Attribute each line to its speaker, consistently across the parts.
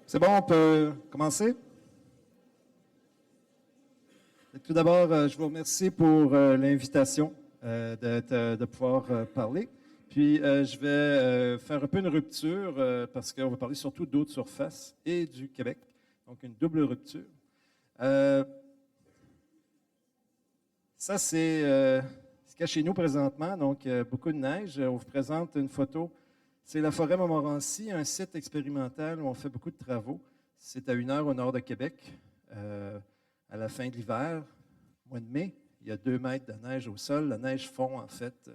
Speaker 1: C'est bon, on peut commencer? Tout d'abord, je vous remercie pour l'invitation de pouvoir parler. Puis, je vais faire un peu une rupture parce qu'on va parler surtout d'eau de surface et du Québec. Donc, une double rupture. Ça, c'est ce qu'il y a chez nous présentement. Donc, beaucoup de neige. On vous présente une photo. C'est la forêt Montmorency, un site expérimental où on fait beaucoup de travaux. C'est à 1 heure au nord de Québec. À la fin de l'hiver, mois de mai, il y a 2 mètres de neige au sol. La neige fond, en fait,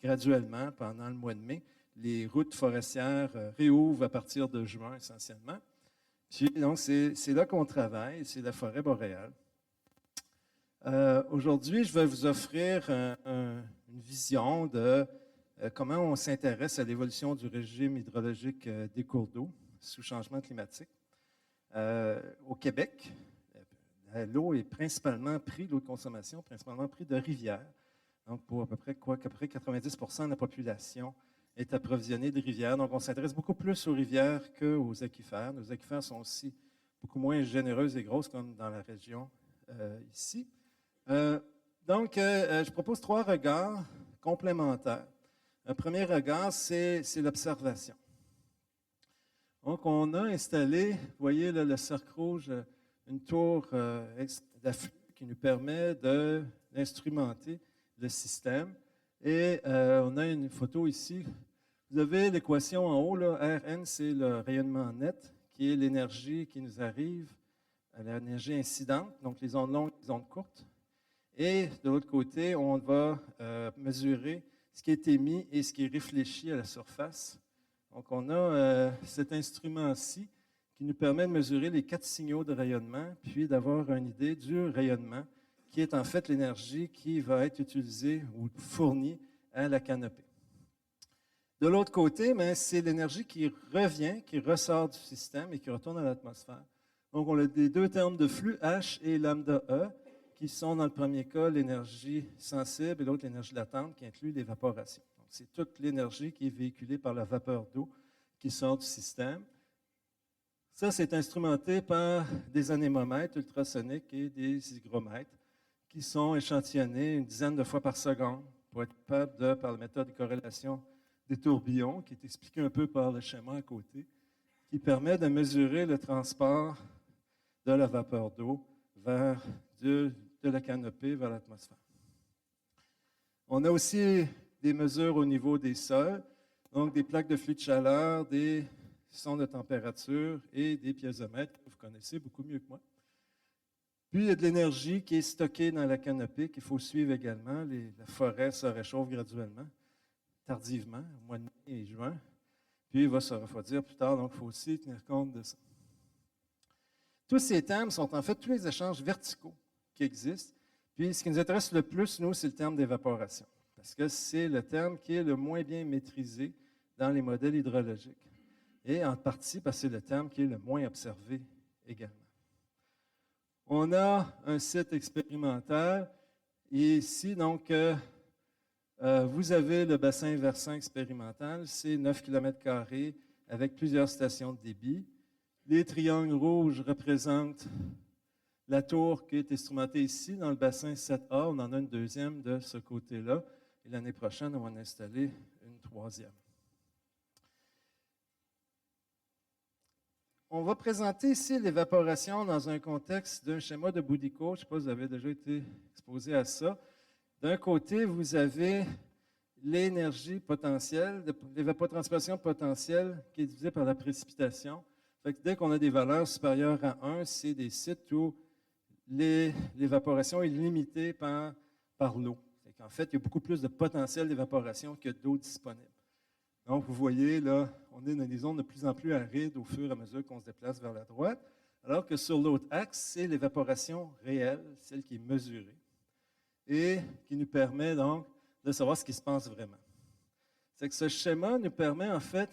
Speaker 1: graduellement pendant le mois de mai. Les routes forestières réouvrent à partir de juin, essentiellement. Puis, donc, c'est là qu'on travaille, c'est la forêt boréale. Aujourd'hui, je vais vous offrir une vision de comment on s'intéresse à l'évolution du régime hydrologique des cours d'eau sous changement climatique. Au Québec, l'eau est principalement prise, l'eau de consommation, principalement prise de rivières. Donc, pour à peu près 90 % de la population est approvisionnée de rivières. Donc, on s'intéresse beaucoup plus aux rivières qu'aux aquifères. Nos aquifères sont aussi beaucoup moins généreuses et grosses comme dans la région ici. Donc, je propose 3 regards complémentaires. Un premier regard, c'est l'observation. Donc, on a installé, vous voyez là, le cercle rouge, une tour d'afflux qui nous permet d'instrumenter le système. Et on a une photo ici. Vous avez l'équation en haut, là, Rn, c'est le rayonnement net, qui est l'énergie qui nous arrive, l'énergie incidente, donc les ondes longues et les ondes courtes. Et de l'autre côté, on va mesurer ce qui est émis et ce qui est réfléchi à la surface. Donc, on a cet instrument-ci qui nous permet de mesurer les 4 signaux de rayonnement, puis d'avoir une idée du rayonnement, qui est en fait l'énergie qui va être utilisée ou fournie à la canopée. De l'autre côté, c'est l'énergie qui revient, qui ressort du système et qui retourne à l'atmosphère. Donc, on a des 2 termes de flux, H et lambda E, qui sont dans le premier cas l'énergie sensible et l'autre l'énergie latente, qui inclut l'évaporation. Donc, c'est toute l'énergie qui est véhiculée par la vapeur d'eau qui sort du système. Ça, c'est instrumenté par des anémomètres ultrasoniques et des hygromètres qui sont échantillonnés une dizaine de fois par seconde pour être capable de, par la méthode de corrélation des tourbillons, qui est expliquée un peu par le schéma à côté, qui permet de mesurer le transport de la vapeur d'eau vers de la canopée vers l'atmosphère. On a aussi des mesures au niveau des sols, donc des plaques de flux de chaleur, des sondes de température et des piézomètres que vous connaissez beaucoup mieux que moi. Puis, il y a de l'énergie qui est stockée dans la canopée qu'il faut suivre également. La forêt se réchauffe graduellement, tardivement, au mois de mai et juin. Puis, il va se refroidir plus tard, donc il faut aussi tenir compte de ça. Tous ces termes sont en fait tous les échanges verticaux qui existent. Puis, ce qui nous intéresse le plus, nous, c'est le terme d'évaporation, parce que c'est le terme qui est le moins bien maîtrisé dans les modèles hydrologiques. Et en partie parce que c'est le terme qui est le moins observé également. On a un site expérimental. Et ici, donc, vous avez le bassin versant expérimental. C'est 9 km² avec plusieurs stations de débit. Les triangles rouges représentent la tour qui est instrumentée ici dans le bassin 7A. On en a une deuxième de ce côté-là. Et l'année prochaine, on va en installer une troisième. On va présenter ici l'évaporation dans un contexte d'un schéma de Boudico. Je ne sais pas si vous avez déjà été exposé à ça. D'un côté, vous avez l'énergie potentielle, l'évapotranspiration potentielle qui est divisée par la précipitation. Fait que dès qu'on a des valeurs supérieures à 1, c'est des sites où l'évaporation est limitée par l'eau. En fait, il y a beaucoup plus de potentiel d'évaporation que d'eau disponible. Donc, vous voyez, là, on est dans des zones de plus en plus arides au fur et à mesure qu'on se déplace vers la droite, alors que sur l'autre axe, c'est l'évaporation réelle, celle qui est mesurée, et qui nous permet donc de savoir ce qui se passe vraiment. C'est que ce schéma nous permet en fait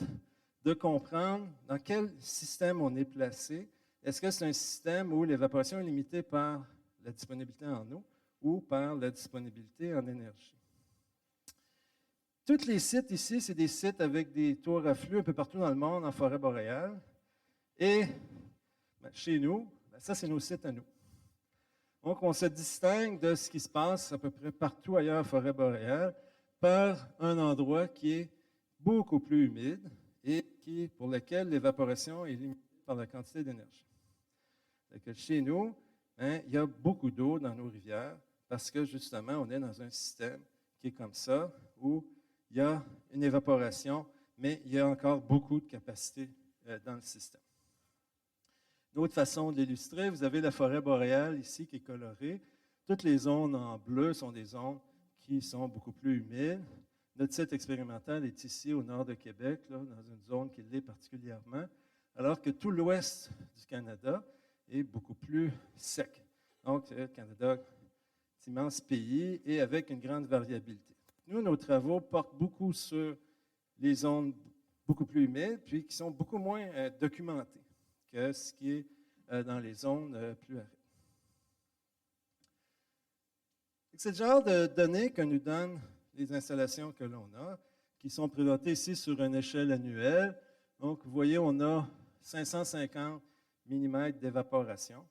Speaker 1: de comprendre dans quel système on est placé. Est-ce que c'est un système où l'évaporation est limitée par la disponibilité en eau ou par la disponibilité en énergie? Tous les sites ici, c'est des sites avec des tours à flux un peu partout dans le monde, en forêt boréale. Et Chez nous, ça, c'est nos sites à nous. Donc, on se distingue de ce qui se passe à peu près partout ailleurs en forêt boréale par un endroit qui est beaucoup plus humide et pour lequel l'évaporation est limitée par la quantité d'énergie. Chez nous, il y a beaucoup d'eau dans nos rivières parce que justement, on est dans un système qui est comme ça, où il y a une évaporation, mais il y a encore beaucoup de capacité dans le système. Une autre façon de l'illustrer, vous avez la forêt boréale ici qui est colorée. Toutes les zones en bleu sont des zones qui sont beaucoup plus humides. Notre site expérimental est ici au nord de Québec, là, dans une zone qui l'est particulièrement, alors que tout l'ouest du Canada est beaucoup plus sec. Donc, le Canada est un immense pays et avec une grande variabilité. Nous, nos travaux portent beaucoup sur les zones beaucoup plus humides, puis qui sont beaucoup moins documentées que ce qui est dans les zones plus arides. C'est le genre de données que nous donnent les installations que l'on a, qui sont présentées ici sur une échelle annuelle. Donc, vous voyez, on a 550 mm d'évaporation,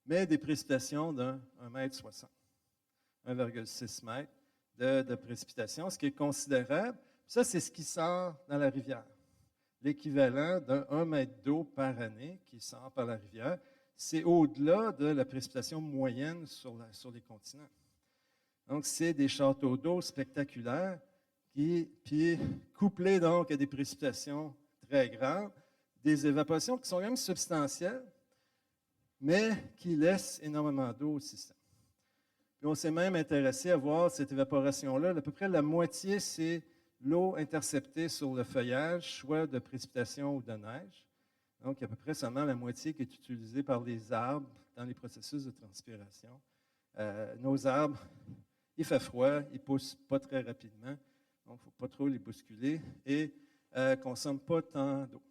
Speaker 1: mais des précipitations de 1,60 m, 1,6 m de précipitation, ce qui est considérable. Ça, c'est ce qui sort dans la rivière. L'équivalent d'un 1 mètre d'eau par année qui sort par la rivière, c'est au-delà de la précipitation moyenne sur les continents. Donc, c'est des châteaux d'eau spectaculaires puis couplés donc à des précipitations très grandes, des évaporations qui sont quand même substantielles, mais qui laissent énormément d'eau au système. Puis on s'est même intéressé à voir cette évaporation-là. À peu près la moitié, c'est l'eau interceptée sur le feuillage, soit de précipitation ou de neige. Donc, à peu près seulement la moitié qui est utilisée par les arbres dans les processus de transpiration. Nos arbres, il fait froid, ils ne poussent pas très rapidement, donc il ne faut pas trop les bousculer et ne consomment pas tant d'eau.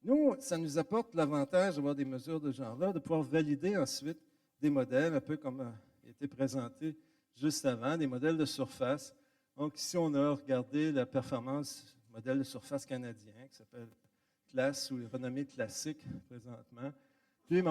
Speaker 1: Nous, ça nous apporte l'avantage d'avoir des mesures de ce genre-là, de pouvoir valider ensuite des modèles, un peu comme a été présenté juste avant, des modèles de surface. Donc ici, on a regardé la performance du modèle de surface canadien, qui s'appelle CLASS ou renommé classique présentement. Puis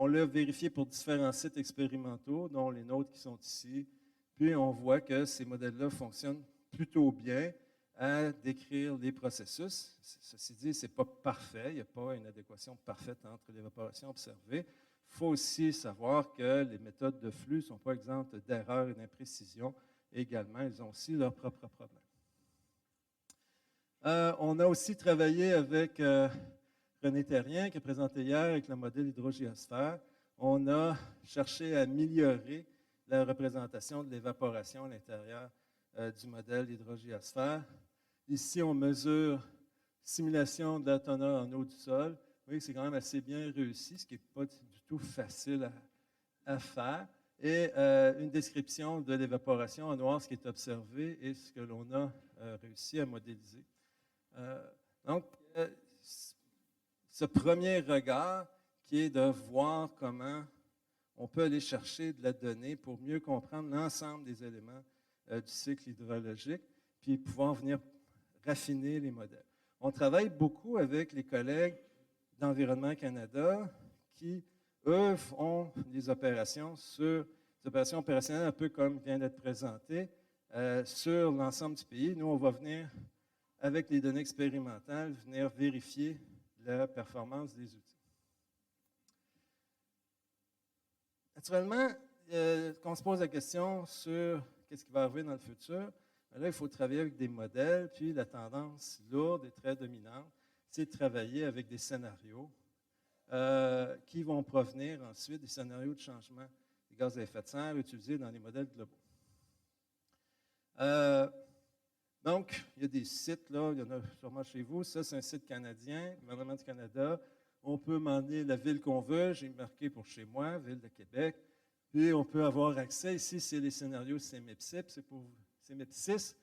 Speaker 1: on l'a vérifié pour différents sites expérimentaux, dont les nôtres qui sont ici. Puis on voit que ces modèles-là fonctionnent plutôt bien à décrire les processus. Ceci dit, ce n'est pas parfait, il n'y a pas une adéquation parfaite entre l'évaporation observée. Il faut aussi savoir que les méthodes de flux ne sont pas exemptes d'erreurs et d'imprécisions. Également, ils ont aussi leurs propres problèmes. On a aussi travaillé avec René Terrien, qui est présenté hier avec le modèle hydrogéosphère. On a cherché à améliorer la représentation de l'évaporation à l'intérieur du modèle hydrogéosphère. Ici, on mesure simulation de la teneur en eau du sol. Vous voyez que c'est quand même assez bien réussi, ce qui n'est pas du tout facile à faire. Et une description de l'évaporation en noir, ce qui est observé et ce que l'on a réussi à modéliser. Donc, ce premier regard qui est de voir comment on peut aller chercher de la donnée pour mieux comprendre l'ensemble des éléments du cycle hydrologique, puis pouvoir venir raffiner les modèles. On travaille beaucoup avec les collègues d'Environnement Canada qui, eux, font des opérations opérationnelles un peu comme vient d'être présenté sur l'ensemble du pays. Nous, on va venir, avec les données expérimentales, venir vérifier la performance des outils. Naturellement, quand on se pose la question sur qu'est-ce qui va arriver dans le futur, là, il faut travailler avec des modèles, puis la tendance lourde et très dominante, c'est de travailler avec des scénarios qui vont provenir ensuite des scénarios de changement des gaz à effet de serre utilisés dans les modèles globaux. Donc, il y a des sites, là, il y en a sûrement chez vous. Ça, c'est un site canadien, gouvernement du Canada. On peut demander la ville qu'on veut. J'ai marqué pour chez moi, ville de Québec. Puis, on peut avoir accès. Ici, c'est les scénarios CMEPSIS. C'est pour CMEPSIS.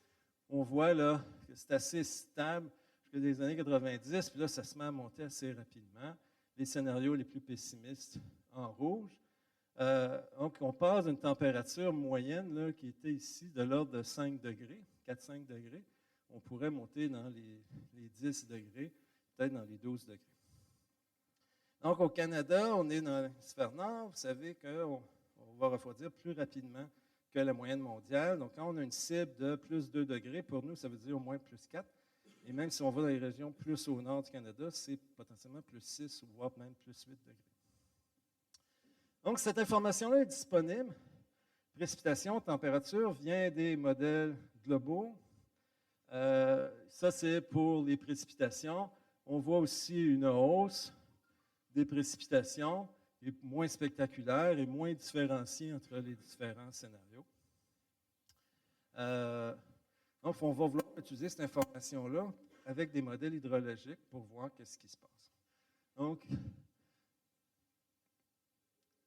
Speaker 1: On voit là que c'est assez stable jusqu'à les années 90. Puis là, ça se met à monter assez rapidement. Les scénarios les plus pessimistes en rouge. Donc, on passe d'une température moyenne là, qui était ici de l'ordre de 5 degrés, 4-5 degrés. On pourrait monter dans les 10 degrés. peut-être dans les 12 degrés. Donc, au Canada, on est dans l'hémisphère nord. Vous savez qu'on va refroidir plus rapidement que la moyenne mondiale. Donc, quand on a une cible de plus 2 degrés, pour nous, ça veut dire au moins plus 4. Et même si on va dans les régions plus au nord du Canada, c'est potentiellement plus 6 ou voire même plus 8 degrés. Donc, cette information-là est disponible. Précipitation, température, vient des modèles globaux. Ça, c'est pour les précipitations. On voit aussi une hausse des précipitations, qui est moins spectaculaire et moins différenciée entre les différents scénarios. Donc, on va vouloir utiliser cette information-là avec des modèles hydrologiques pour voir qu'est-ce qui se passe. Donc,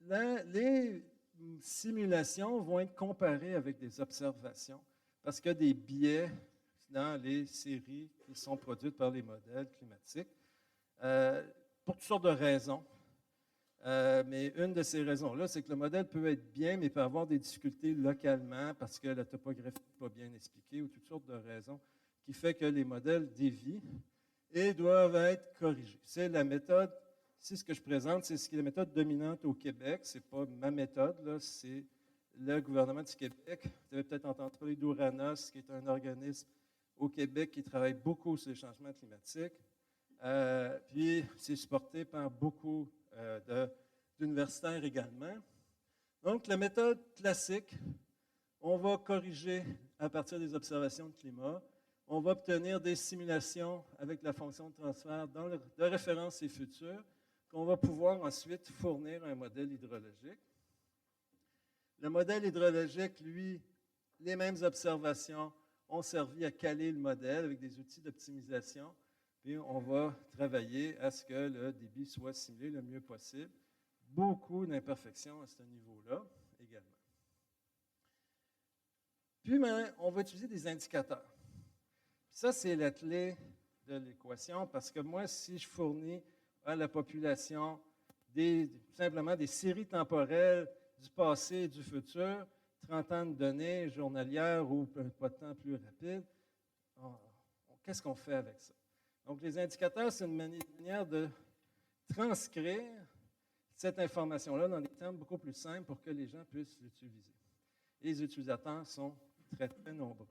Speaker 1: les simulations vont être comparées avec des observations parce qu'il y a des biais dans les séries qui sont produites par les modèles climatiques pour toutes sortes de raisons. Mais une de ces raisons-là, c'est que le modèle peut être bien, mais peut avoir des difficultés localement parce que la topographie n'est pas bien expliquée ou toutes sortes de raisons qui fait que les modèles dévient et doivent être corrigés. C'est la méthode, ici ce que je présente, c'est ce qui est la méthode dominante au Québec. Ce n'est pas ma méthode, là, c'est le gouvernement du Québec. Vous avez peut-être entendu parler d'Ouranos, qui est un organisme au Québec qui travaille beaucoup sur les changements climatiques. Puis c'est supporté par beaucoup d'universitaires également. Donc, la méthode classique, on va corriger à partir des observations de climat. On va obtenir des simulations avec la fonction de transfert de référence et futur qu'on va pouvoir ensuite fournir un modèle hydrologique. Le modèle hydrologique, lui, les mêmes observations ont servi à caler le modèle avec des outils d'optimisation. Puis on va travailler à ce que le débit soit simulé le mieux possible. Beaucoup d'imperfections à ce niveau-là également. Puis, on va utiliser des indicateurs. Ça, c'est la clé de l'équation parce que moi, si je fournis à la population simplement des séries temporelles du passé et du futur, 30 ans de données journalières ou un pas de temps plus rapide, qu'est-ce qu'on fait avec ça? Donc, les indicateurs, c'est une manière de transcrire cette information-là dans des termes beaucoup plus simples pour que les gens puissent l'utiliser. Et les utilisateurs sont très, très nombreux.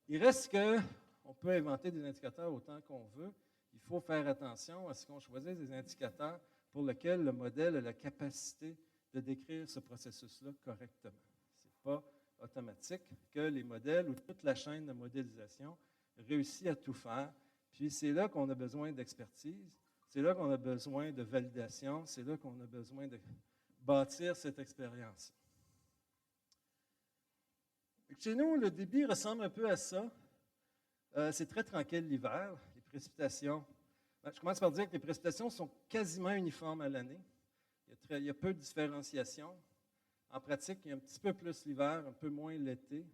Speaker 1: Il reste qu'on peut inventer des indicateurs autant qu'on veut. Il faut faire attention à ce qu'on choisisse des indicateurs pour lesquels le modèle a la capacité de décrire ce processus-là correctement. Ce n'est pas automatique que les modèles ou toute la chaîne de modélisation réussit à tout faire. Puis c'est là qu'on a besoin d'expertise, c'est là qu'on a besoin de validation, c'est là qu'on a besoin de bâtir cette expérience. Chez nous, le débit ressemble un peu à ça. C'est très tranquille l'hiver, les précipitations. Je commence par dire que les précipitations sont quasiment uniformes à l'année. Il y a peu de différenciation. En pratique, il y a un petit peu plus l'hiver, un peu moins l'été,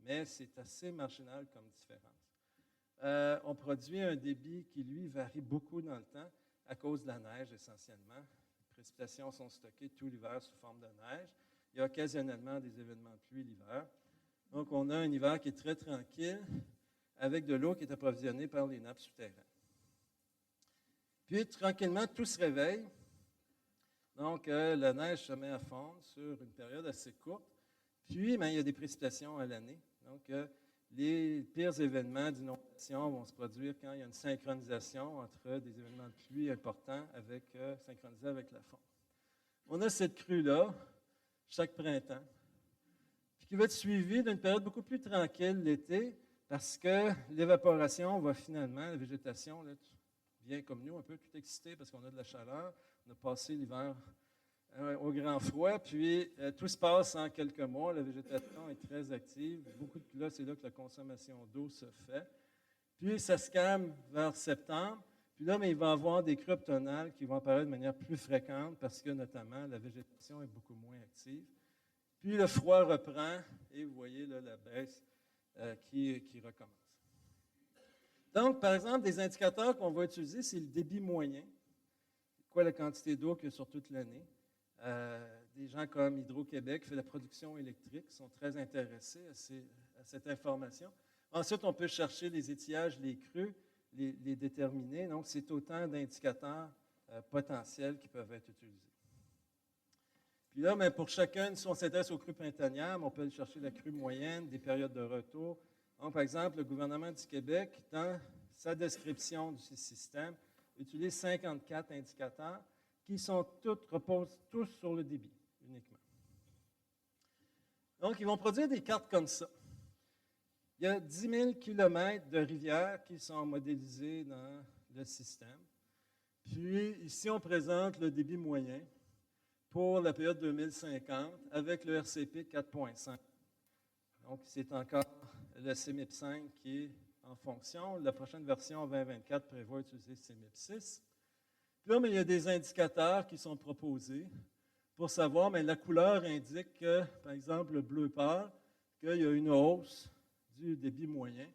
Speaker 1: mais c'est assez marginal comme différence. On produit un débit qui, lui, varie beaucoup dans le temps à cause de la neige essentiellement. Les précipitations sont stockées tout l'hiver sous forme de neige. Il y a occasionnellement des événements de pluie l'hiver. Donc, on a un hiver qui est très tranquille avec de l'eau qui est approvisionnée par les nappes souterraines. Puis, tranquillement, tout se réveille. Donc, la neige se met à fondre sur une période assez courte. Puis, il y a des précipitations à l'année. Donc, les pires événements d'inondation vont se produire quand il y a une synchronisation entre des événements de pluie importants synchronisés avec la fonte. On a cette crue-là chaque printemps, puis qui va être suivie d'une période beaucoup plus tranquille l'été, parce que l'évaporation va finalement, la végétation là, vient comme nous, un peu tout excitée parce qu'on a de la chaleur. On a passé l'hiver au grand froid, puis tout se passe en quelques mois. La végétation est très active. C'est là que la consommation d'eau se fait. Puis ça se calme vers septembre. Puis là, il va y avoir des crues automnales qui vont apparaître de manière plus fréquente parce que notamment la végétation est beaucoup moins active. Puis le froid reprend et vous voyez là, la baisse qui recommence. Donc, par exemple, des indicateurs qu'on va utiliser, c'est le débit moyen. Quoi la quantité d'eau qu'il y a sur toute l'année. Des gens comme Hydro-Québec qui fait la production électrique sont très intéressés à cette information. Ensuite, on peut chercher les étiages, les crues, les déterminer. Donc, c'est autant d'indicateurs potentiels qui peuvent être utilisés. Puis là, mais pour chacune, si on s'intéresse aux crues printanières, on peut aller chercher la crue moyenne, des périodes de retour. Donc, par exemple, le gouvernement du Québec, dans sa description du système, utilise 54 indicateurs qui reposent tous sur le débit uniquement. Donc, ils vont produire des cartes comme ça. Il y a 10 000 km de rivières qui sont modélisées dans le système. Puis, ici, on présente le débit moyen pour la période 2050 avec le RCP 4.5. Donc, c'est encore le CMIP 5 qui est en fonction. La prochaine version 2024 prévoit utiliser CMIP 6. Puis là, mais il y a des indicateurs qui sont proposés pour savoir, mais la couleur indique que, par exemple, le bleu pâle, qu'il y a une hausse du débit moyen.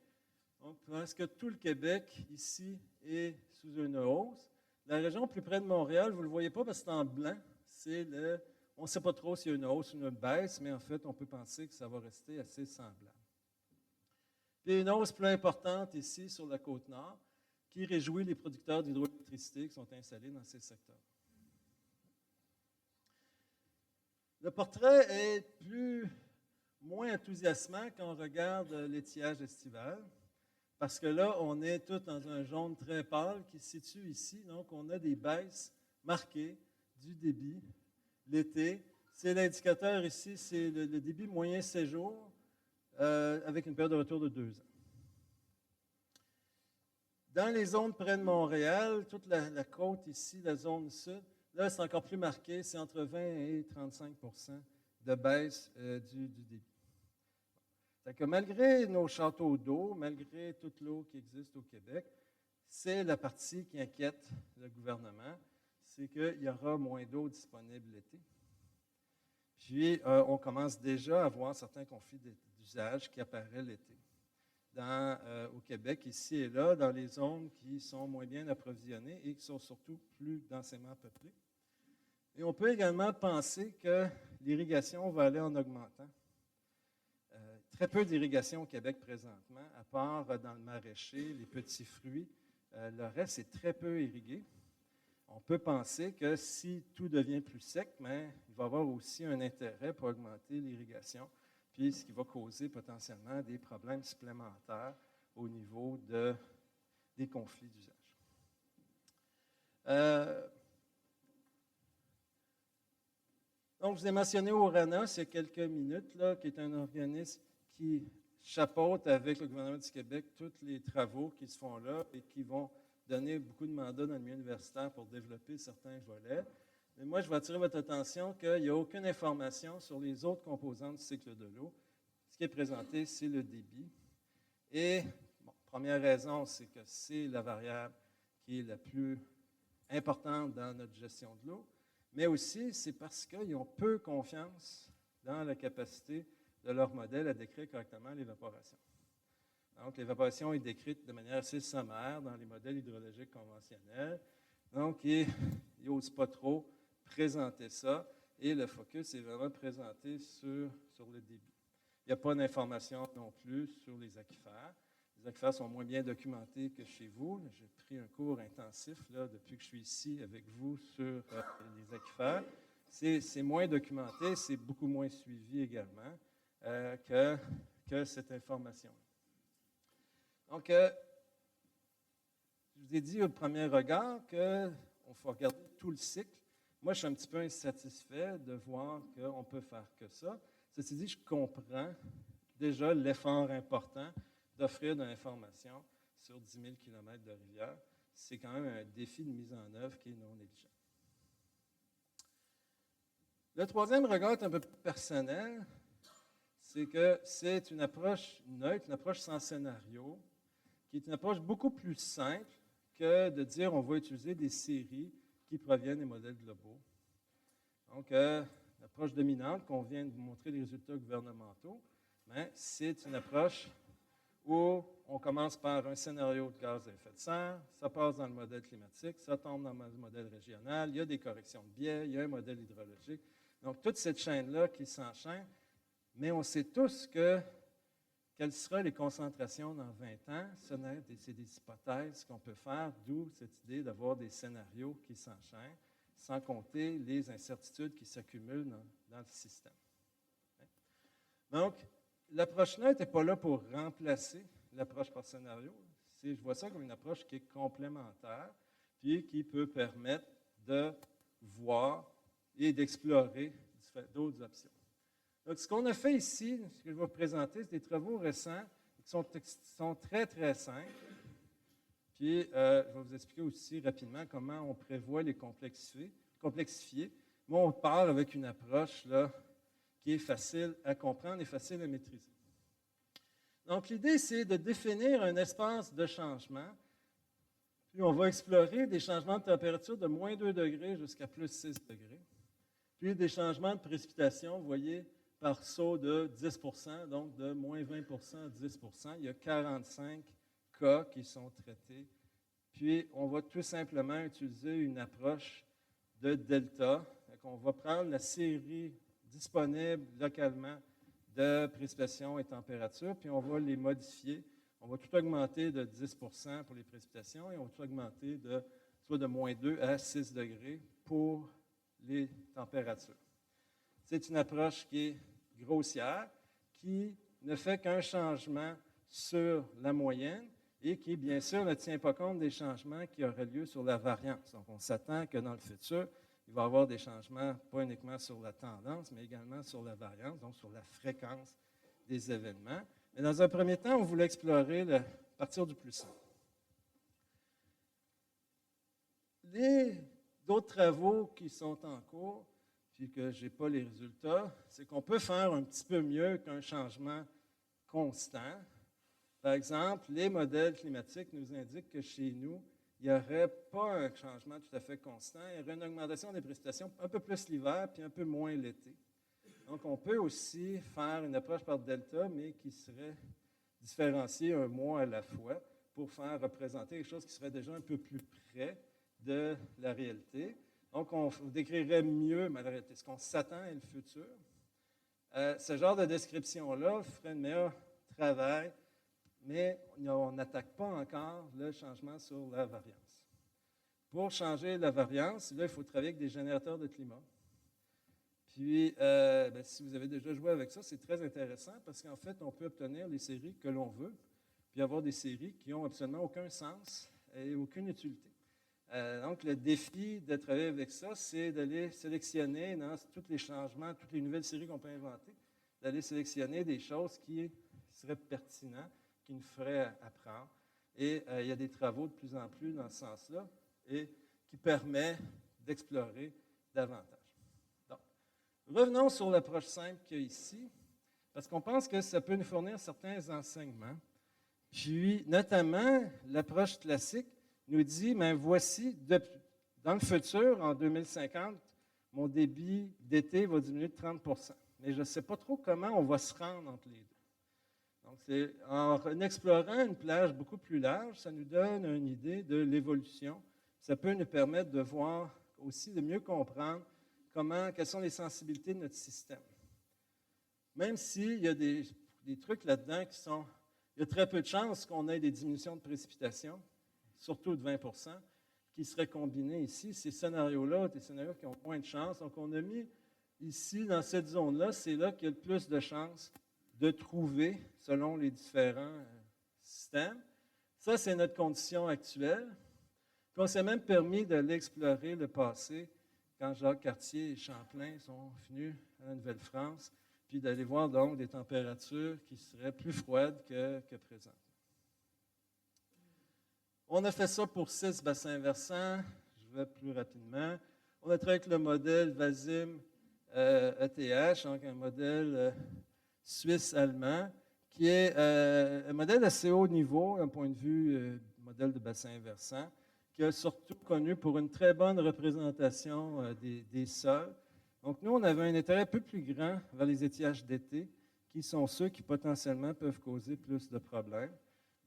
Speaker 1: Donc, presque tout le Québec, ici, est sous une hausse. La région plus près de Montréal, vous ne le voyez pas parce que c'est en blanc. On ne sait pas trop s'il y a une hausse ou une baisse, mais en fait, on peut penser que ça va rester assez semblable. Puis une hausse plus importante ici sur la côte nord, qui réjouit les producteurs d'hydroélectricité qui sont installés dans ces secteurs. Le portrait est moins enthousiasmant quand on regarde l'étiage estival, parce que là, on est tout dans un jaune très pâle qui se situe ici. Donc, on a des baisses marquées du débit l'été. C'est l'indicateur ici, c'est le débit moyen séjour avec une période de retour de 2 ans. Dans les zones près de Montréal, toute la côte ici, la zone sud, là, c'est encore plus marqué, c'est entre 20 et 35 de baisse du débit. C'est que malgré nos châteaux d'eau, malgré toute l'eau qui existe au Québec, c'est la partie qui inquiète le gouvernement, c'est qu'il y aura moins d'eau disponible l'été. Puis, on commence déjà à voir certains conflits d'usage qui apparaissent l'été. Au Québec, ici et là, dans les zones qui sont moins bien approvisionnées et qui sont surtout plus densément peuplées. Et on peut également penser que l'irrigation va aller en augmentant. Très peu d'irrigation au Québec présentement, à part dans le maraîcher, les petits fruits. Le reste est très peu irrigué. On peut penser que si tout devient plus sec, mais il va y avoir aussi un intérêt pour augmenter l'irrigation, puis ce qui va causer potentiellement des problèmes supplémentaires au niveau des conflits d'usage. Donc, je vous ai mentionné Oranos il y a quelques minutes, là, qui est un organisme qui chapeaute avec le gouvernement du Québec tous les travaux qui se font là et qui vont donner beaucoup de mandats dans le milieu universitaire pour développer certains volets. Mais moi, je vais attirer votre attention qu'il n'y a aucune information sur les autres composantes du cycle de l'eau. Ce qui est présenté, c'est le débit. Et, première raison, c'est que c'est la variable qui est la plus importante dans notre gestion de l'eau. Mais aussi, c'est parce qu'ils ont peu confiance dans la capacité de leur modèle à décrire correctement l'évaporation. Donc, l'évaporation est décrite de manière assez sommaire dans les modèles hydrologiques conventionnels. Donc, ils n'osent pas trop présenter ça. Et le focus est vraiment présenté sur le débit. Il n'y a pas d'information non plus sur les aquifères. Les aquifères sont moins bien documentés que chez vous. J'ai pris un cours intensif là, depuis que je suis ici avec vous sur les aquifères. C'est moins documenté, c'est beaucoup moins suivi également que cette information. Donc, je vous ai dit au premier regard qu'il faut regarder tout le cycle. Moi, je suis un petit peu insatisfait de voir qu'on peut faire que ça. Ceci dit, je comprends déjà l'effort important d'offrir de l'information sur 10 000 km de rivière. C'est quand même un défi de mise en œuvre qui est non négligeable. Le troisième regard est un peu plus personnel. C'est que c'est une approche neutre, une approche sans scénario, qui est une approche beaucoup plus simple que de dire on va utiliser des séries qui proviennent des modèles globaux. Donc, l'approche dominante qu'on vient de vous montrer les résultats gouvernementaux, c'est une approche où on commence par un scénario de gaz à effet de serre, ça passe dans le modèle climatique, ça tombe dans le modèle régional, il y a des corrections de biais, il y a un modèle hydrologique. Donc, toute cette chaîne-là qui s'enchaîne, mais on sait tous que quelles seront les concentrations dans 20 ans? C'est des hypothèses qu'on peut faire, d'où cette idée d'avoir des scénarios qui s'enchaînent, sans compter les incertitudes qui s'accumulent dans le système. Donc, l'approche neutre n'est pas là pour remplacer l'approche par scénario. Je vois ça comme une approche qui est complémentaire, puis qui peut permettre de voir et d'explorer d'autres options. Donc, ce qu'on a fait ici, ce que je vais vous présenter, c'est des travaux récents qui sont très, très simples. Puis, je vais vous expliquer aussi rapidement comment on prévoit les complexifier. Moi, on part avec une approche là, qui est facile à comprendre et facile à maîtriser. Donc, l'idée, c'est de définir un espace de changement. Puis, on va explorer des changements de température de moins 2 degrés jusqu'à plus 6 degrés. Puis, des changements de précipitation, vous voyez, par saut de 10 donc de moins 20 à 10 Il y a 45 cas qui sont traités. Puis, on va tout simplement utiliser une approche de delta. Donc, on va prendre la série disponible localement de précipitations et températures, puis on va les modifier. On va tout augmenter de 10 pour les précipitations et on va tout augmenter soit de moins 2 à 6 degrés pour les températures. C'est une approche qui est grossière, qui ne fait qu'un changement sur la moyenne et qui, bien sûr, ne tient pas compte des changements qui auraient lieu sur la variance. Donc, on s'attend que dans le futur, il va y avoir des changements, pas uniquement sur la tendance, mais également sur la variance, donc sur la fréquence des événements. Mais dans un premier temps, on voulait explorer partir du plus simple. D'autres travaux qui sont en cours, puis que je n'ai pas les résultats, c'est qu'on peut faire un petit peu mieux qu'un changement constant. Par exemple, les modèles climatiques nous indiquent que chez nous, il n'y aurait pas un changement tout à fait constant. Il y aurait une augmentation des précipitations un peu plus l'hiver, puis un peu moins l'été. Donc, on peut aussi faire une approche par delta, mais qui serait différenciée un mois à la fois pour faire représenter quelque chose qui serait déjà un peu plus près de la réalité. Donc, on décrirait mieux la réalité, ce qu'on s'attend et le futur. Ce genre de description-là ferait un meilleur travail, mais on n'attaque pas encore le changement sur la variance. Pour changer la variance, là, il faut travailler avec des générateurs de climat. Puis, si vous avez déjà joué avec ça, c'est très intéressant parce qu'en fait, on peut obtenir les séries que l'on veut, puis avoir des séries qui n'ont absolument aucun sens et aucune utilité. Donc, le défi de travailler avec ça, c'est d'aller sélectionner dans tous les changements, toutes les nouvelles séries qu'on peut inventer, d'aller sélectionner des choses qui seraient pertinentes, qui nous feraient apprendre. Et il y a des travaux de plus en plus dans ce sens-là et qui permettent d'explorer davantage. Donc, revenons sur l'approche simple qu'il y a ici, parce qu'on pense que ça peut nous fournir certains enseignements. Puis, notamment, l'approche classique nous dit, mais voici, dans le futur, en 2050, mon débit d'été va diminuer de 30 mais je ne sais pas trop comment on va se rendre entre les deux. Donc, en explorant une plage beaucoup plus large, ça nous donne une idée de l'évolution. Ça peut nous permettre de voir aussi, de mieux comprendre quelles sont les sensibilités de notre système. Même s'il y a des trucs là-dedans il y a très peu de chances qu'on ait des diminutions de précipitation, surtout de 20 qui seraient combinés ici. Ces scénarios-là, des scénarios qui ont moins de chances. Donc, on a mis ici, dans cette zone-là, c'est là qu'il y a le plus de chances de trouver, selon les différents systèmes. Ça, c'est notre condition actuelle. Puis, on s'est même permis d'aller explorer le passé, quand Jacques Cartier et Champlain sont venus à la Nouvelle-France, puis d'aller voir donc des températures qui seraient plus froides que présentes. On a fait ça pour 6 bassins versants. Je vais plus rapidement. On a travaillé avec le modèle VASIM ETH, donc un modèle suisse-allemand, qui est un modèle assez haut niveau, d'un point de vue modèle de bassin versant, qui est surtout connu pour une très bonne représentation des sols. Donc, nous, on avait un intérêt un peu plus grand vers les étiages d'été, qui sont ceux qui potentiellement peuvent causer plus de problèmes.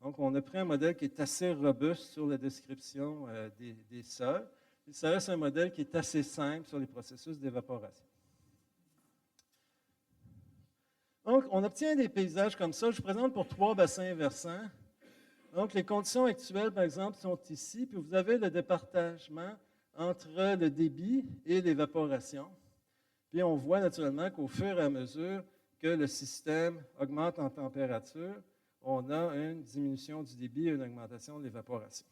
Speaker 1: Donc, on a pris un modèle qui est assez robuste sur la description des sols. Et ça reste un modèle qui est assez simple sur les processus d'évaporation. Donc, on obtient des paysages comme ça. Je vous présente pour 3 bassins versants. Donc, les conditions actuelles, par exemple, sont ici, puis vous avez le départagement entre le débit et l'évaporation. Puis on voit naturellement qu'au fur et à mesure que le système augmente en température, on a une diminution du débit et une augmentation de l'évaporation.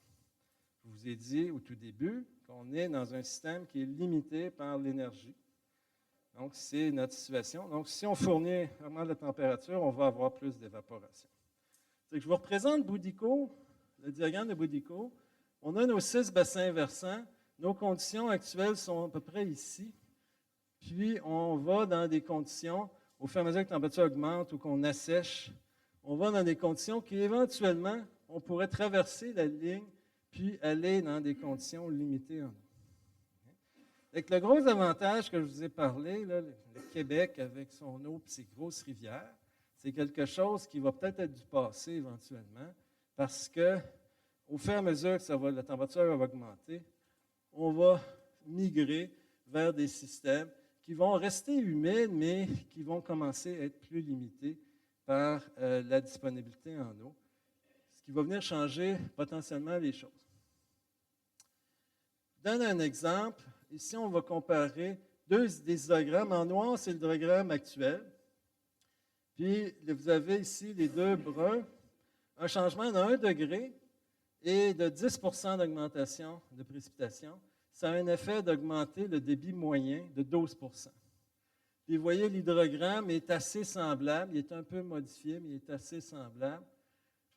Speaker 1: Je vous ai dit au tout début qu'on est dans un système qui est limité par l'énergie. Donc, c'est notre situation. Donc, si on augmente la température, on va avoir plus d'évaporation. Je vous représente Boudico, le diagramme de Boudico. On a nos 6 bassins versants. Nos conditions actuelles sont à peu près ici. Puis, on va dans des conditions, au fur et à mesure que la température augmente ou qu'on assèche, on va dans des conditions qui, éventuellement, on pourrait traverser la ligne puis aller dans des conditions limitées en eau. Avec le gros avantage que je vous ai parlé, là, le Québec avec son eau et ses grosses rivières, c'est quelque chose qui va peut-être être du passé éventuellement, parce que au fur et à mesure que la température va augmenter, on va migrer vers des systèmes qui vont rester humides, mais qui vont commencer à être plus limités par la disponibilité en eau, ce qui va venir changer potentiellement les choses. Je donne un exemple. Ici, on va comparer des hydrogrammes. En noir, c'est l'hydrogramme actuel. Puis, vous avez ici les deux bruns, un changement de 1 degré et de 10 d'augmentation de précipitation. Ça a un effet d'augmenter le débit moyen de 12 Puis, vous voyez, l'hydrogramme est assez semblable. Il est un peu modifié, mais il est assez semblable.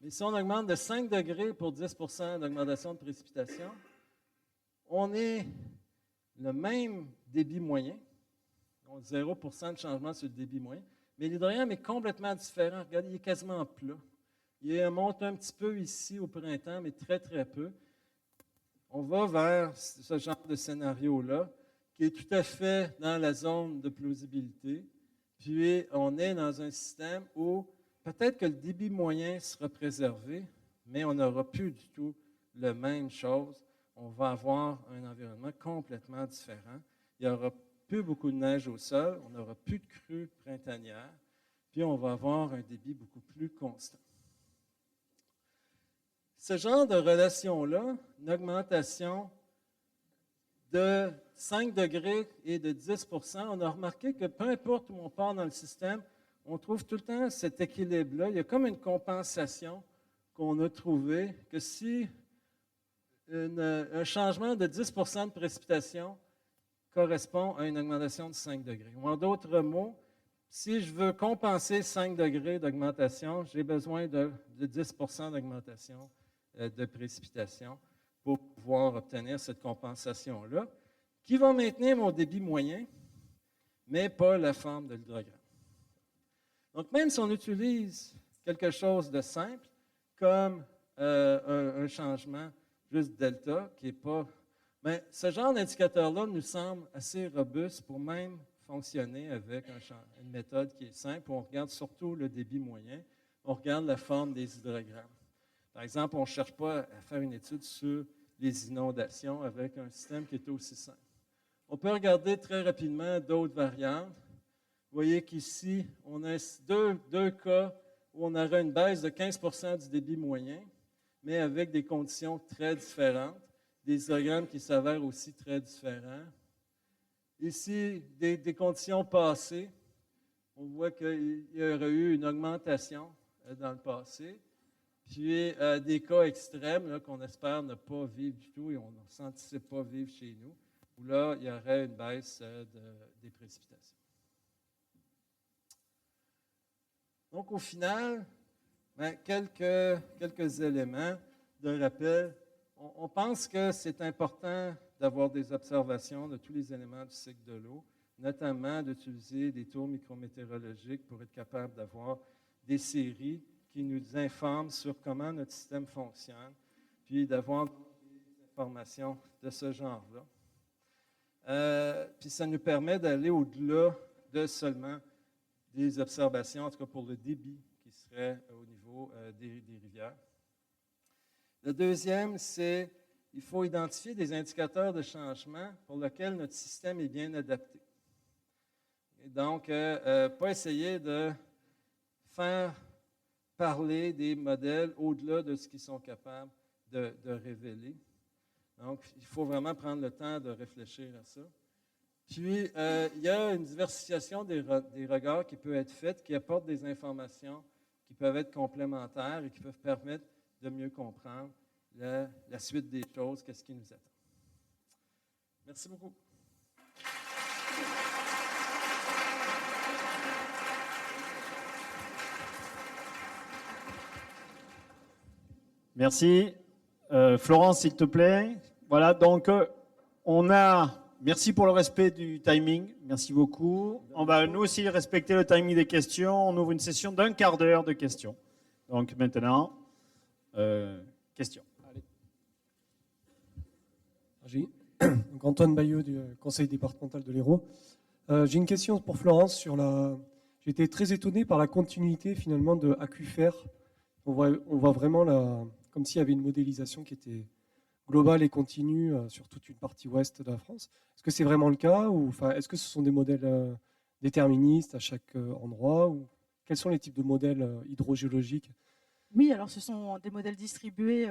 Speaker 1: Mais si on augmente de 5 degrés pour 10 d'augmentation de précipitation, on est le même débit moyen, donc 0 de changement sur le débit moyen, mais l'hydrogramme est complètement différent. Regardez, il est quasiment plat. Il monte un petit peu ici au printemps, mais très, très peu. On va vers ce genre de scénario-là, qui est tout à fait dans la zone de plausibilité. Puis, on est dans un système où peut-être que le débit moyen sera préservé, mais on n'aura plus du tout la même chose. On va avoir un environnement complètement différent. Il n'y aura plus beaucoup de neige au sol, on n'aura plus de crues printanières, puis on va avoir un débit beaucoup plus constant. Ce genre de relation-là, une augmentation de 5 degrés et de 10 on a remarqué que peu importe où on part dans le système, on trouve tout le temps cet équilibre-là. Il y a comme une compensation qu'on a trouvée que si un changement de 10 de précipitation correspond à une augmentation de 5 degrés. Ou en d'autres mots, si je veux compenser 5 degrés d'augmentation, j'ai besoin de 10 d'augmentation de précipitation pour pouvoir obtenir cette compensation-là, qui va maintenir mon débit moyen, mais pas la forme de l'hydrogramme. Donc, même si on utilise quelque chose de simple, comme un changement juste delta, qui n'est pas... Mais ce genre d'indicateur-là nous semble assez robuste pour même fonctionner avec une méthode qui est simple. On regarde surtout le débit moyen, on regarde la forme des hydrogrammes. Par exemple, on ne cherche pas à faire une étude sur les inondations avec un système qui est aussi simple. On peut regarder très rapidement d'autres variantes. Vous voyez qu'ici, on a deux cas où on aura une baisse de 15 du débit moyen, mais avec des conditions très différentes, des hydrogrammes qui s'avèrent aussi très différents. Ici, des conditions passées, on voit qu'il y aurait eu une augmentation dans le passé, puis des cas extrêmes qu'on espère ne pas vivre du tout et on ne s'anticipe pas vivre chez nous, où là, il y aurait une baisse des précipitations. Donc, au final, quelques éléments de rappel. On pense que c'est important d'avoir des observations de tous les éléments du cycle de l'eau, notamment d'utiliser des tours micrométéorologiques pour être capable d'avoir des séries qui nous informent sur comment notre système fonctionne, puis d'avoir des informations de ce genre-là. Puis ça nous permet d'aller au-delà de seulement des observations, en tout cas pour le débit qui serait au niveau des rivières. Le deuxième, c'est qu'il faut identifier des indicateurs de changement pour lesquels notre système est bien adapté. Et donc, pas essayer de faire parler des modèles au-delà de ce qu'ils sont capables de révéler. Donc, il faut vraiment prendre le temps de réfléchir à ça. Puis, il y a une diversification des regards qui peut être faite, qui apportent des informations qui peuvent être complémentaires et qui peuvent permettre de mieux comprendre la suite des choses, qu'est-ce qui nous attend. Merci beaucoup.
Speaker 2: Merci. Florence, s'il te plaît. Voilà, donc merci pour le respect du timing. Merci beaucoup. On va nous aussi respecter le timing des questions. On ouvre une session d'1 quart d'heure de questions. Donc maintenant, questions.
Speaker 3: Allez. Donc Antoine Bayeux du conseil départemental de l'Hérault. J'ai une question pour Florence sur J'ai été très étonné par la continuité finalement de Aquifère. On voit vraiment comme s'il y avait une modélisation qui était globale et continue sur toute une partie ouest de la France. Est-ce que c'est vraiment le cas ou est-ce que ce sont des modèles déterministes à chaque endroit ou quels sont les types de modèles hydrogéologiques?
Speaker 4: Oui, alors ce sont des modèles distribués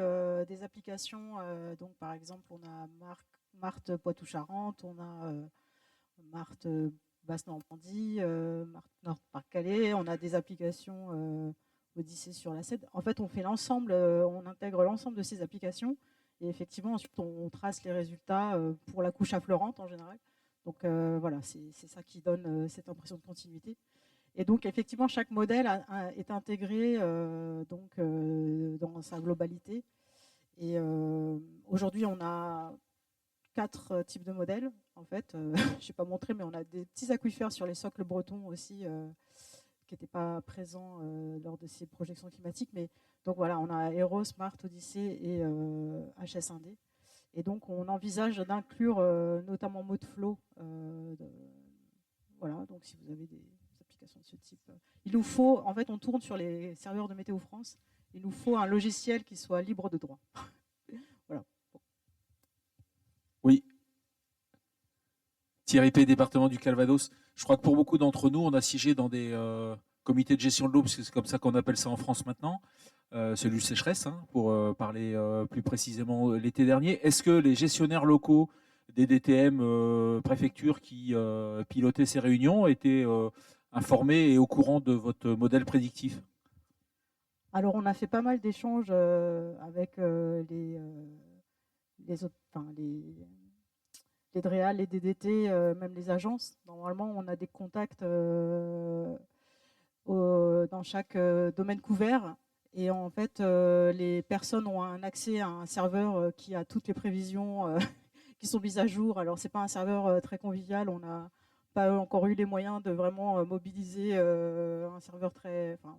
Speaker 4: des applications. Donc par exemple, on a Marthe Poitou-Charentes, on a Marthe Basse-Normandie, Marthe Nord-Pas-de-Calais, on a des applications Odyssée sur la Cède. En fait, on fait l'ensemble, on intègre l'ensemble de ces applications et effectivement, ensuite, on trace les résultats pour la couche affleurante en général. Donc voilà, c'est ça qui donne cette impression de continuité. Et donc, effectivement, chaque modèle est intégré dans sa globalité. Et aujourd'hui, on a 4 types de modèles, en fait. Je n'ai pas montré, mais on a des petits aquifères sur les socles bretons aussi, qui n'étaient pas présents lors de ces projections climatiques. Mais donc voilà, on a Eros, Marthe, Odyssée et HS1D. Et donc, on envisage d'inclure notamment Modeflow. Voilà, donc si vous avez des applications de ce type. Il nous faut, en fait, on tourne sur les serveurs de Météo France. Il nous faut un logiciel qui soit libre de droit. Voilà. Bon.
Speaker 5: Oui. Thierry P, département du Calvados. Je crois que pour beaucoup d'entre nous, on a siégé dans des comités de gestion de l'eau, parce que c'est comme ça qu'on appelle ça en France maintenant, celui de sécheresse, hein, pour parler plus précisément l'été dernier. Est-ce que les gestionnaires locaux des DTM préfectures qui pilotaient ces réunions étaient informés et au courant de votre modèle prédictif?
Speaker 4: Alors, on a fait pas mal d'échanges avec les DREAL, les DDT, même les agences. Normalement, on a des contacts dans chaque domaine couvert. Et en fait, les personnes ont un accès à un serveur qui a toutes les prévisions qui sont mises à jour. Alors, ce n'est pas un serveur très convivial. On n'a pas encore eu les moyens de vraiment mobiliser un serveur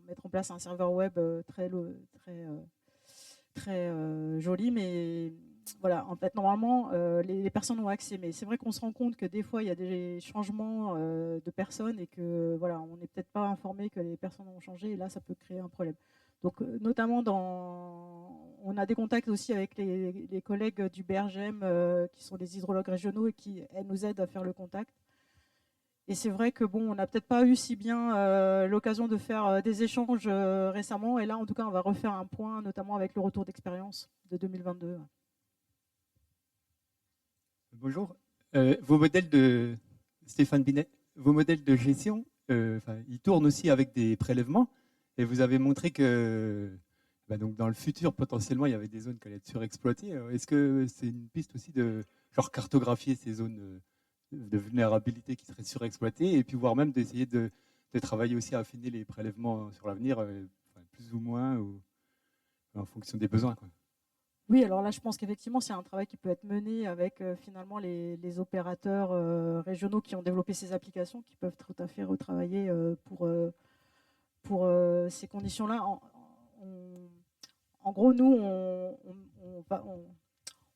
Speaker 4: mettre en place un serveur web très joli. Mais voilà, en fait, normalement, les personnes ont accès. Mais c'est vrai qu'on se rend compte que des fois, il y a des changements de personnes et que voilà, on n'est peut-être pas informé que les personnes ont changé. Et là, ça peut créer un problème. Donc, notamment, on a des contacts aussi avec les collègues du BRGM qui sont des hydrologues régionaux et qui nous aident à faire le contact. Et c'est vrai que on n'a peut-être pas eu si bien l'occasion de faire des échanges récemment. Et là, en tout cas, on va refaire un point, notamment avec le retour d'expérience de 2022.
Speaker 6: Bonjour. Vos modèles de Stéphane Binet, vos modèles de gestion, ils tournent aussi avec des prélèvements. Et vous avez montré que donc dans le futur, potentiellement, il y avait des zones qui allaient être surexploitées. Est-ce que c'est une piste aussi de cartographier ces zones de vulnérabilité qui seraient surexploitées et puis voire même d'essayer de travailler aussi à affiner les prélèvements sur l'avenir, plus ou moins, ou en fonction des besoins, quoi.
Speaker 4: Oui, alors là, je pense qu'effectivement, c'est un travail qui peut être mené avec finalement les opérateurs régionaux qui ont développé ces applications, qui peuvent tout à fait retravailler pour ces conditions-là. En gros, nous,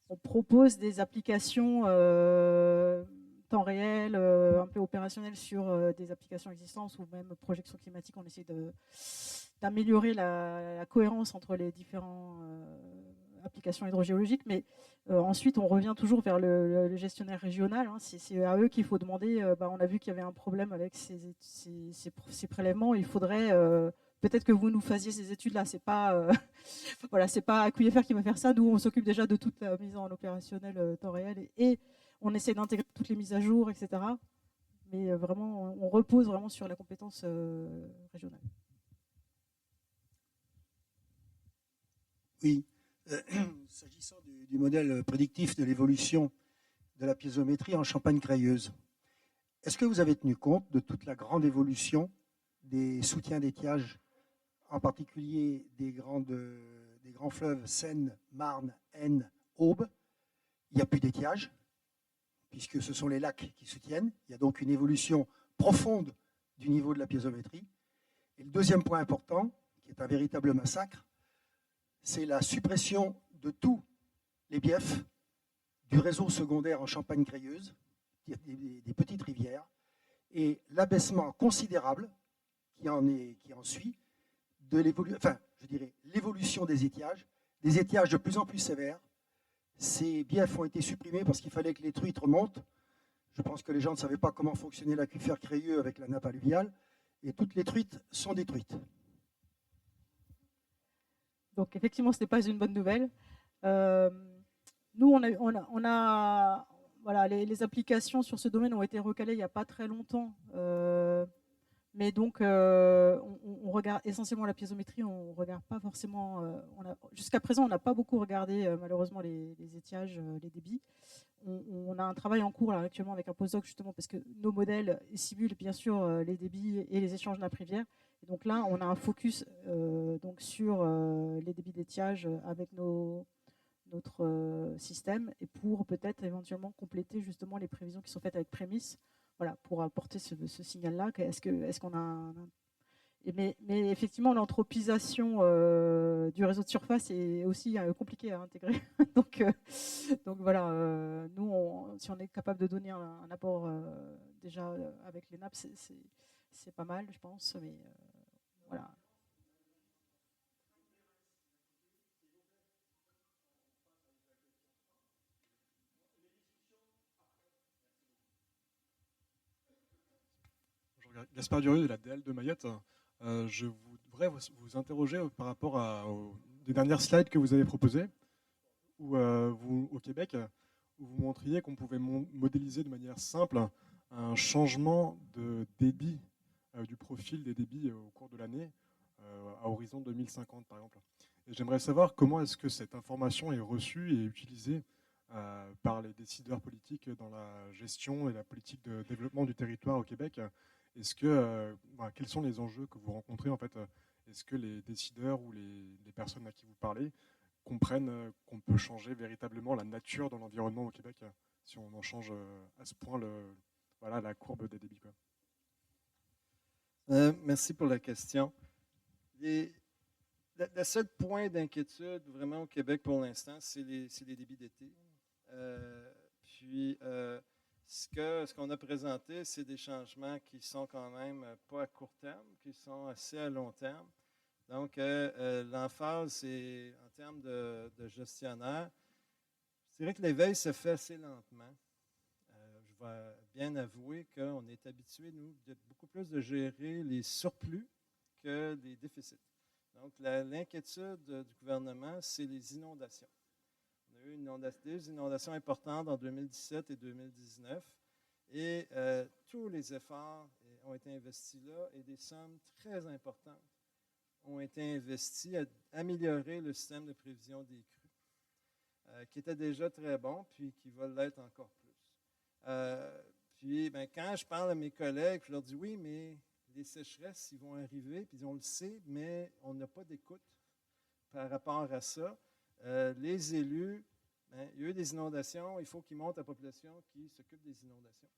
Speaker 4: on propose des applications temps réel, un peu opérationnelles sur des applications existantes ou même projection climatique. On essaie d'améliorer la cohérence entre les différentes applications hydrogéologiques, mais ensuite on revient toujours vers le gestionnaire régional. Hein. C'est à eux qu'il faut demander. On a vu qu'il y avait un problème avec ces prélèvements. Il faudrait peut-être que vous nous fassiez ces études-là. C'est pas, voilà, c'est pas Aquifer qui va faire ça. Nous, on s'occupe déjà de toute la mise en opérationnel temps réel et on essaie d'intégrer toutes les mises à jour, etc. Mais vraiment, on repose vraiment sur la compétence régionale.
Speaker 7: Oui. S'agissant du modèle prédictif de l'évolution de la piézométrie en Champagne-Crayeuse, est-ce que vous avez tenu compte de toute la grande évolution des soutiens d'étiage, en particulier des grands fleuves Seine, Marne, Aisne, Aube? Il n'y a plus d'étiage, puisque ce sont les lacs qui soutiennent. Il y a donc une évolution profonde du niveau de la piézométrie. Et le deuxième point important, qui est un véritable massacre, c'est la suppression de tous les biefs du réseau secondaire en Champagne-Crayeuse, des petites rivières, et l'abaissement considérable qui en suit de l'évolution des étiages de plus en plus sévères. Ces biefs ont été supprimés parce qu'il fallait que les truites remontent. Je pense que les gens ne savaient pas comment fonctionnait l'aquifère crayeux avec la nappe alluviale, et toutes les truites sont détruites.
Speaker 4: Donc effectivement, ce n'est pas une bonne nouvelle. Nous, voilà, les applications sur ce domaine ont été recalées il n'y a pas très longtemps. Mais donc, on regarde essentiellement la piézométrie, on ne regarde pas forcément... jusqu'à présent, on n'a pas beaucoup regardé malheureusement les étiages, les débits. On a un travail en cours là, actuellement avec un postdoc justement parce que nos modèles simulent bien sûr les débits et les échanges nappe-rivière. Et donc là, on a un focus donc sur les débits d'étiage avec notre système et pour peut-être éventuellement compléter justement les prévisions qui sont faites avec Prémisse, voilà, pour apporter ce signal-là. Est-ce qu'on a mais effectivement, l'anthropisation du réseau de surface est aussi compliquée à intégrer. donc voilà, nous, si on est capable de donner un apport déjà avec les nappes, c'est pas mal, je pense. Mais voilà.
Speaker 8: Gaspard Durieux de la DL de Mayette. Je voudrais vous interroger par rapport aux dernières slides que vous avez proposées, où vous, au Québec, où vous montriez qu'on pouvait modéliser de manière simple un changement de débit, du profil des débits au cours de l'année, à horizon 2050 par exemple. Et j'aimerais savoir comment est-ce que cette information est reçue et utilisée par les décideurs politiques dans la gestion et la politique de développement du territoire au Québec. Est-ce que, quels sont les enjeux que vous rencontrez en fait? Est-ce que les décideurs ou les personnes à qui vous parlez comprennent qu'on peut changer véritablement la nature dans l'environnement au Québec si on en change à ce point la courbe des débits, quoi?
Speaker 1: Merci pour la question. Le seul point d'inquiétude vraiment au Québec pour l'instant, c'est les débits d'été. Ce qu'on a présenté, c'est des changements qui sont quand même pas à court terme, qui sont assez à long terme. Donc, l'emphase, c'est en termes de gestionnaire. C'est vrai que l'éveil se fait assez lentement. Je vais bien avouer qu'on est habitué, nous, beaucoup plus de gérer les surplus que les déficits. Donc, l'inquiétude du gouvernement, c'est les inondations. On a eu des inondations importantes en 2017 et 2019 et tous les efforts ont été investis là et des sommes très importantes ont été investies à améliorer le système de prévision des crues, qui était déjà très bon puis qui va l'être encore plus. Quand je parle à mes collègues, je leur dis oui, mais les sécheresses, ils vont arriver, puis on le sait, mais on n'a pas d'écoute par rapport à ça. Les élus, il y a eu des inondations, il faut qu'ils montent la population qui s'occupe des inondations.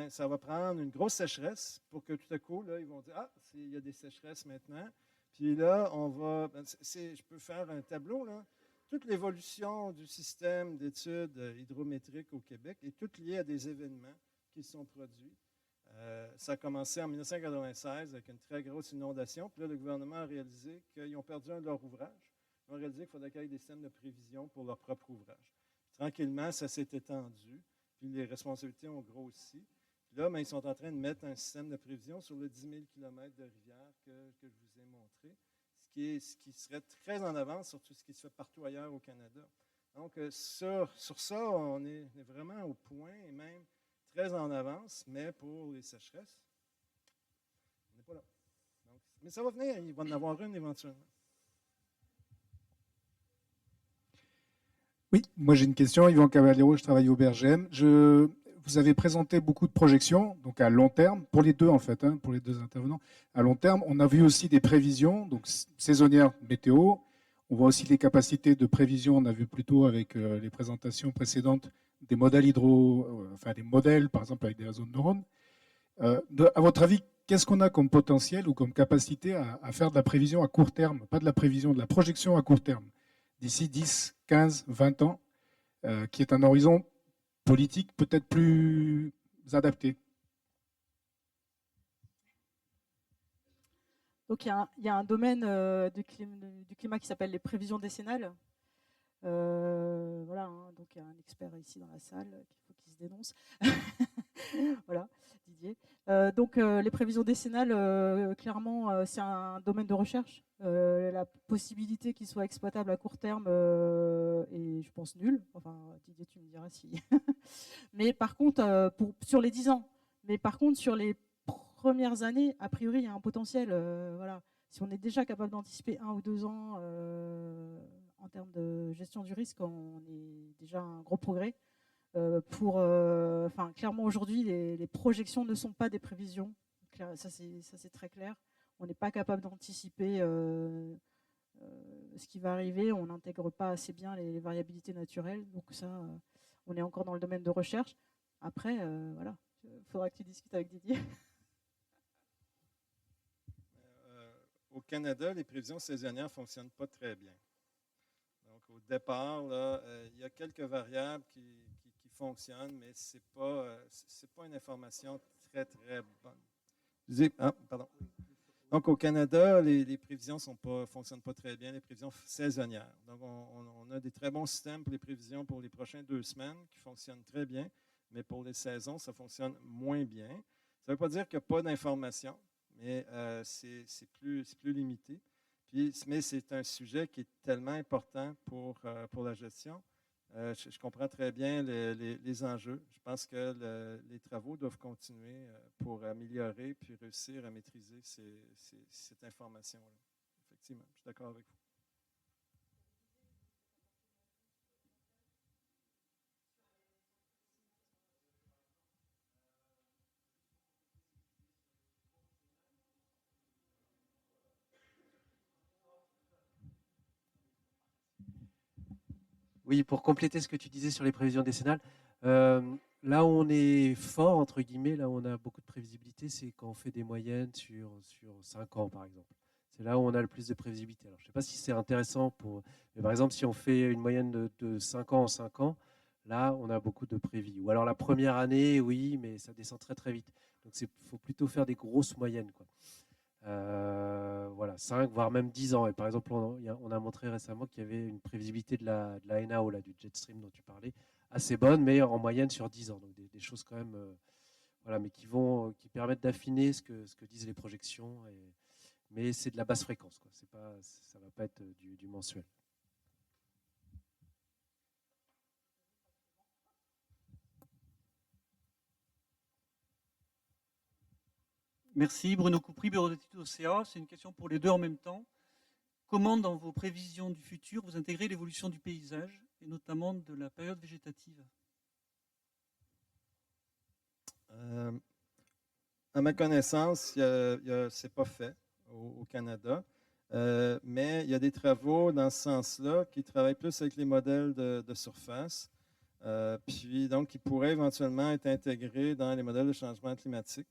Speaker 1: Ça va prendre une grosse sécheresse pour que tout à coup, là, ils vont dire « Ah, il y a des sécheresses maintenant. » Puis là, je peux faire un tableau, là. Toute l'évolution du système d'études hydrométriques au Québec est toute liée à des événements qui sont produits. Ça a commencé en 1996 avec une très grosse inondation. Puis là, le gouvernement a réalisé qu'ils ont perdu un de leurs ouvrages. Ils ont réalisé qu'il fallait qu'il y ait des systèmes de prévision pour leur propre ouvrage. Tranquillement, ça s'est étendu. Puis les responsabilités ont grossi. Puis là, ils sont en train de mettre un système de prévision sur les 10 000 km de rivière que je vous ai montré, ce qui serait très en avance sur tout ce qui se fait partout ailleurs au Canada. Donc, sur ça, on est vraiment au point et même très en avance, mais pour les sécheresses, on n'est pas là. Donc, mais ça va venir, il va en avoir une éventuellement.
Speaker 9: Oui, moi j'ai une question. Yvan Cavallero, je travaille au BRGM. Vous avez présenté beaucoup de projections, donc à long terme, pour les deux en fait, hein, pour les deux intervenants. À long terme, on a vu aussi des prévisions, donc saisonnières météo. On voit aussi les capacités de prévision, on a vu plutôt avec les présentations précédentes des modèles enfin des modèles par exemple avec des réseaux de neurones. À votre avis, qu'est-ce qu'on a comme potentiel ou comme capacité à faire de la prévision à court terme, pas de la prévision, de la projection à court terme, d'ici 10, 15, 20 ans, qui est un horizon politique peut-être plus adapté?
Speaker 4: Donc il y a un domaine du climat qui s'appelle les prévisions décennales. Voilà, hein, donc il y a un expert ici dans la salle qu'il faut qu'il se dénonce. Voilà, Didier. Donc les prévisions décennales, clairement, c'est un domaine de recherche. La possibilité qu'il soit exploitable à court terme est, je pense, nulle. Enfin, Didier, tu me diras si. Mais par contre, sur les 10 ans, mais par contre, sur les premières années, a priori, il y a un potentiel. Voilà. Si on est déjà capable d'anticiper 1 ou 2 ans en termes de gestion du risque, on est déjà un gros progrès. Clairement, aujourd'hui, les projections ne sont pas des prévisions. Ça, c'est très clair. On n'est pas capable d'anticiper ce qui va arriver. On n'intègre pas assez bien les variabilités naturelles. Donc ça, on est encore dans le domaine de recherche. Après, voilà, il faudra que tu discutes avec Didier.
Speaker 1: Au Canada, les prévisions saisonnières ne fonctionnent pas très bien. Donc, au départ, là, il y a quelques variables qui fonctionnent, mais ce n'est pas une information très, très bonne. Pardon. Donc, au Canada, les prévisions ne fonctionnent pas très bien, les prévisions saisonnières. Donc, on a des très bons systèmes pour les prévisions pour les prochaines 2 semaines qui fonctionnent très bien, mais pour les saisons, ça fonctionne moins bien. Ça ne veut pas dire qu'il n'y a pas d'information, mais c'est plus limité. Mais c'est un sujet qui est tellement important pour la gestion. Je comprends très bien les enjeux. Je pense que les travaux doivent continuer pour améliorer puis réussir à maîtriser cette information-là. Effectivement, je suis d'accord avec vous.
Speaker 10: Oui, pour compléter ce que tu disais sur les prévisions décennales, là où on est fort, entre guillemets, là où on a beaucoup de prévisibilité, c'est quand on fait des moyennes sur 5 ans, par exemple. C'est là où on a le plus de prévisibilité. Alors, je ne sais pas si c'est intéressant mais par exemple, si on fait une moyenne de 5 ans en 5 ans, là, on a beaucoup de prévis. Ou alors la première année, oui, mais ça descend très très vite. Donc, il faut plutôt faire des grosses moyennes, quoi. Voilà, 5, voire même 10 ans. Et par exemple, on a montré récemment qu'il y avait une prévisibilité de la NAO, là, du Jetstream dont tu parlais, assez bonne, mais en moyenne sur 10 ans. Donc des choses quand même, voilà, mais qui permettent d'affiner ce que disent les projections. Mais c'est de la basse fréquence, quoi. Ça ne va pas être du mensuel.
Speaker 11: Merci. Bruno Coupry, bureau d'études OCA. C'est une question pour les deux en même temps. Comment, dans vos prévisions du futur, vous intégrez l'évolution du paysage, et notamment de la période végétative?
Speaker 1: À ma connaissance, ce n'est pas fait au Canada, mais il y a des travaux dans ce sens-là qui travaillent plus avec les modèles de surface, puis donc qui pourraient éventuellement être intégrés dans les modèles de changement climatique.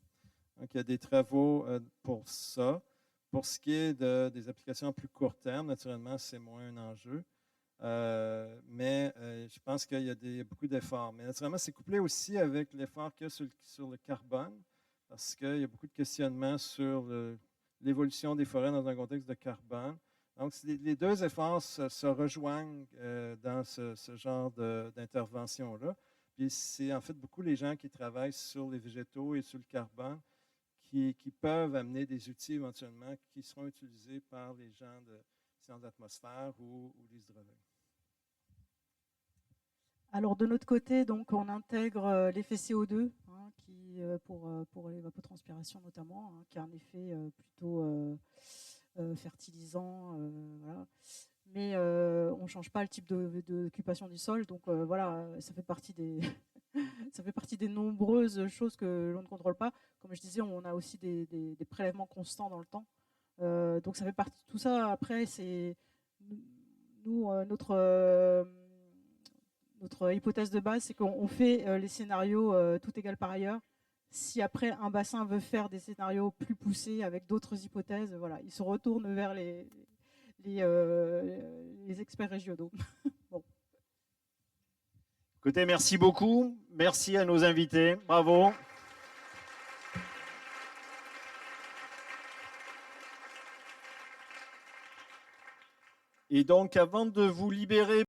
Speaker 1: Donc, il y a des travaux pour ça. Pour ce qui est des applications à plus court terme, naturellement, c'est moins un enjeu. Mais je pense qu'il y a beaucoup d'efforts. Mais naturellement, c'est couplé aussi avec l'effort qu'il y a sur le carbone, parce qu'il y a beaucoup de questionnements sur l'évolution des forêts dans un contexte de carbone. Donc, les deux efforts se rejoignent dans ce genre d'intervention-là. Puis, c'est en fait beaucoup les gens qui travaillent sur les végétaux et sur le carbone qui peuvent amener des outils éventuellement qui seront utilisés par les gens de sciences d'atmosphère ou les hydrologues.
Speaker 4: Alors de notre côté, donc, on intègre l'effet CO2, hein, pour l'évapotranspiration notamment, hein, qui a un effet plutôt fertilisant. Voilà. Mais on ne change pas le type d'occupation du sol. Donc voilà, ça fait partie des, ça fait partie des nombreuses choses que l'on ne contrôle pas. Comme je disais, on a aussi des prélèvements constants dans le temps. Donc ça fait partie de tout ça. Après, c'est nous, notre hypothèse de base, c'est qu'on fait les scénarios tout égal par ailleurs. Si après un bassin veut faire des scénarios plus poussés avec d'autres hypothèses, voilà, il se retourne vers les experts régionaux. Bon.
Speaker 2: Écoutez, merci beaucoup. Merci à nos invités. Bravo. Et donc, avant de vous libérer